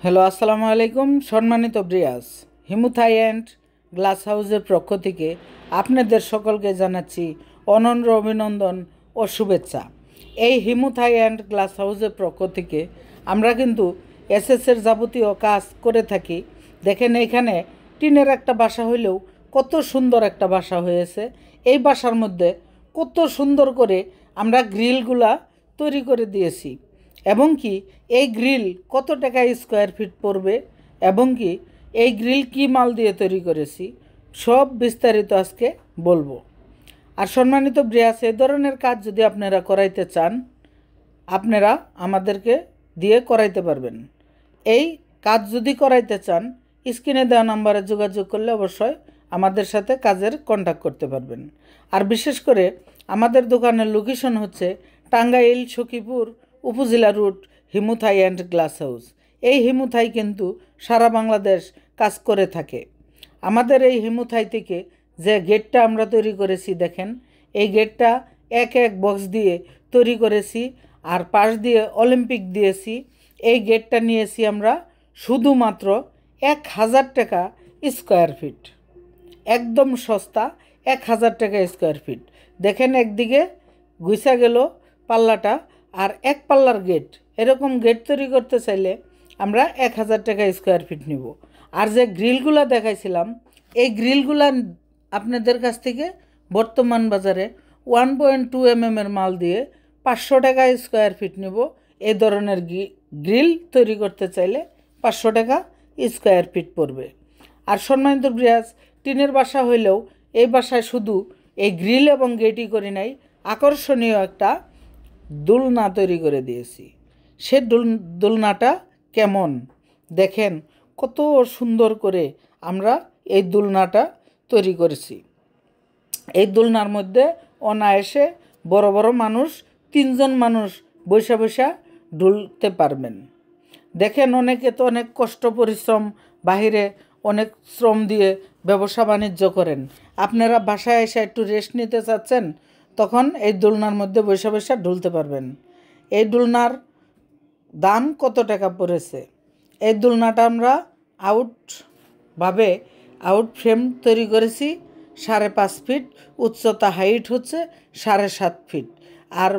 Hello, আসসালামু আলাইকুম। সম্মানিত ব্রিয়াস, হিমুথাই অ্যান্ড গ্লাস হাউসের পক্ষ থেকে আপনাদের সকলকে জানাচ্ছি অনন্য অভিনন্দন ও শুভেচ্ছা। এই হিমুথাই অ্যান্ড গ্লাস হাউসের পক্ষ থেকে আমরা কিন্তু এসএসের যাবতীয় কাজ করে থাকি। দেখেন, এখানে টিনের একটা বাসা হইলেও কত সুন্দর একটা বাসা হয়েছে। এই বাসার মধ্যে কত সুন্দর করে আমরা গ্রিলগুলা তৈরি করে দিয়েছি, এবং কি এই গ্রিল কত টাকা স্কোয়ার ফিট পড়বে, এবং কি এই গ্রিল কি মাল দিয়ে তৈরি করেছি, সব বিস্তারিত আজকে বলবো। আর সম্মানিত ব্রিয়াস, এই ধরনের কাজ যদি আপনারা করাইতে চান, আপনারা আমাদেরকে দিয়ে করাইতে পারবেন। এই কাজ যদি করাইতে চান, স্ক্রিনে দেওয়া নাম্বারে যোগাযোগ করলে অবশ্যই আমাদের সাথে কাজের কন্ট্যাক্ট করতে পারবেন। আর বিশেষ করে আমাদের দোকানের লোকেশন হচ্ছে টাঙ্গাইল সখীপুর উপজেলা রুট, হিমুথাই অ্যান্ড গ্লাস হাউস। এই হিমুথাই কিন্তু সারা বাংলাদেশ কাজ করে থাকে। আমাদের এই হিমুথাই থেকে যে গেটটা আমরা তৈরি করেছি, দেখেন এই গেটটা এক এক বক্স দিয়ে তৈরি করেছি, আর পাশ দিয়ে অলিম্পিক দিয়েছি। এই গেটটা নিয়েছি আমরা শুধুমাত্র 1000 টাকা স্কোয়ার ফিট, একদম সস্তা, 1000 টাকা স্কোয়ার ফিট। দেখেন একদিকে গুছা গেল পাল্লাটা, আর এক পাল্লার গেট। এরকম গেট তৈরি করতে চাইলে আমরা 1000 টাকা স্কোয়ার ফিট নিব। আর যে গ্রিলগুলা দেখাইছিলাম, এই গ্রিলগুলা আপনাদের কাছ থেকে বর্তমান বাজারে 1.2 mm মাল দিয়ে 500 টাকা স্কোয়ার ফিট নিব। এই ধরনের গ্রিল তৈরি করতে চাইলে 500 টাকা স্কোয়ার ফিট পড়বে। আর সম্মানিত ব্রিয়াস, টিনের বাসা হইলেও এই বাসায় শুধু এই গ্রিল এবং গেটই করি নাই, আকর্ষণীয় একটা দোলনা তৈরি করে দিয়েছি। সে দোলনাটা কেমন দেখেন, কত সুন্দর করে আমরা এই দোলনাটা তৈরি করেছি। এই দোলনার মধ্যে অনায়াসে বড় বড় মানুষ, 3জন মানুষ বৈশা বৈশা দুলতে পারবেন। দেখেন, অনেকে তো অনেক কষ্ট পরিশ্রম, বাহিরে অনেক শ্রম দিয়ে ব্যবসা বাণিজ্য করেন। আপনারা বাসায় এসে একটু রেস্ট নিতে চাচ্ছেন, তখন এই দোলনার মধ্যে বৈশা বৈশা ঢুলতে পারবেন। এই দোলনার দাম কত টাকা পড়েছে? এই দোলনাটা আমরা আউট ফ্রেম তৈরি করেছি 5.5 ফিট, উচ্চতা হাইট হচ্ছে 7.5 ফিট, আর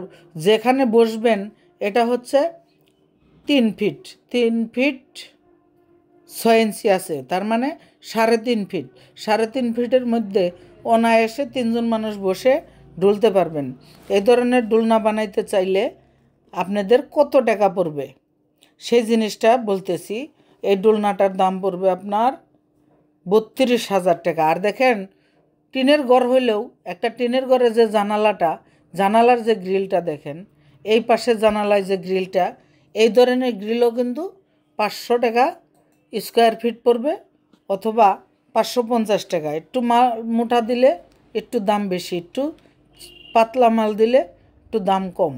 যেখানে বসবেন এটা হচ্ছে 3 ফিট 6 ইঞ্চি আছে, তার মানে 3.5 ফিট। 3.5 ফিটের মধ্যে অনায়াসে 3জন মানুষ বসে ঢুলতে পারবেন। এই ধরনের দোলনা বানাইতে চাইলে আপনাদের কত টাকা পড়বে সেই জিনিসটা বলতেছি। এই দোলনাটার দাম পড়বে আপনার 32,000 টাকা। আর দেখেন, টিনের ঘর হইলেও একটা টিনের ঘরে যে জানালার যে গ্রিলটা দেখেন, এই পাশের জানালায় যে গ্রিলটা, এই ধরনের গ্রিলও কিন্তু 500 টাকা স্কোয়ার ফিট পড়বে, অথবা 550 টাকা। একটু মাল মোটা দিলে একটু দাম বেশি, একটু পাতলা মাল দিলে একটু দাম কম।